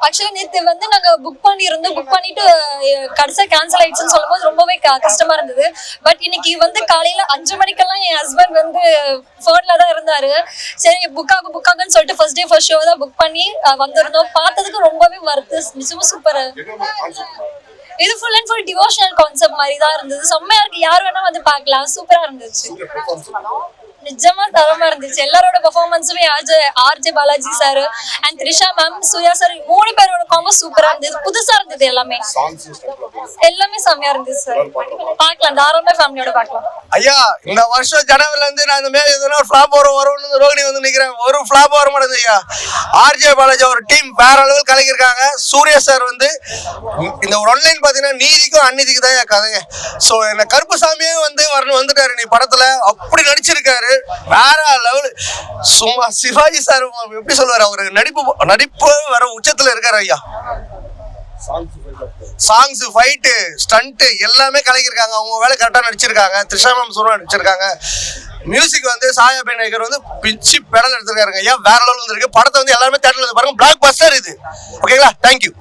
ஆக்சுவலா நேத்து வந்து நாங்க புக் பண்ணிட்டு கடைசியா கேன்சல் ஆயிடுச்சுன்னு சொல்லும்போது ரொம்பவே கஷ்டமா இருந்தது. பட் இன்னைக்கு வந்து காலையில 5 மணிக்கெல்லாம் என் ஹஸ்பண்ட் வந்து போன்ல தான் இருந்தாரு. சரி புக் ஆகுன்னு சொல்லிட்டு ஃபர்ஸ்ட் டே ஃபர்ஸ்ட் ஷோ தான் புக் பண்ணி வந்திருந்தோம். பார்த்ததுக்கு ரொம்பவே வருது. நிஜமா சூப்பரா. இது full and full devotional concept மாதிரி தான் இருந்தது. செம்மையா இருக்கு. யார் வேணா வந்து பார்க்கலாம். சூப்பரா இருந்துச்சு. நிஜமா தரமா இருந்துச்சு. எல்லாரோட பெர்ஃபார்மன்ஸுமே RJ Balaji sir and Trisha ma'am, Suriya sir 3 பேரோட காம்போ சூப்பரா இருந்தது. புதுசா இருந்தது. எல்லாமே செம்மையா இருந்துச்சு சார். பார்க்கலாம், தாராளமா ஃபேமிலியோட பார்க்கலாம். ஐயா இந்த வருஷம் ஜனவரில இருந்து நான் இந்த மாதிரி எதுனா ஒரு ஃபிளாப் வரும்னு ரோகிணி வந்து நிக்கிறேன். ஒரு ஃபிளாப் வர மாட்டேங்குது ஐயா. ஆர்ஜே பாலாஜி ஒரு டீம் வேற அளவில் கலக்கிருக்காங்க. சூர்யா சார் வந்து இந்த ஒரு ஒன்லைன் பாத்தீங்கன்னா நீதிக்கும் அநீதிக்கு தான் கதைங்க. ஸோ என்ன கருப்புசாமியே வந்து வந்துட்டாரு நீ படத்துல, அப்படி நடிச்சிருக்காரு. வேற லெவல். சும்மா சிவாஜி சார் எப்படி சொல்லுவாரு, அவரு நடிப்பு வர உச்சத்துல இருக்காரு ஐயா. சாங்ஸ், ஃபைட்டு, ஸ்டண்ட் எல்லாமே கலக்கிருக்காங்க. அவங்க வேலை கரெக்டா நடிச்சிருக்காங்க. த்ரிஷா மேம் சூப்பரா நடிச்சிருக்காங்க. மியூசிக் வந்து சாயா பெண்ணேகர் வந்து பிச்சு பெடல் எடுத்திருக்காருங்க ஐயா. வேற லெவல் வந்திருக்கு. படத்தை வந்து எல்லாருமே தேட்டர்ல பாருங்க. பிளாக் பஸ்டர் இது. ஓகேங்களா? தேங்க்யூ.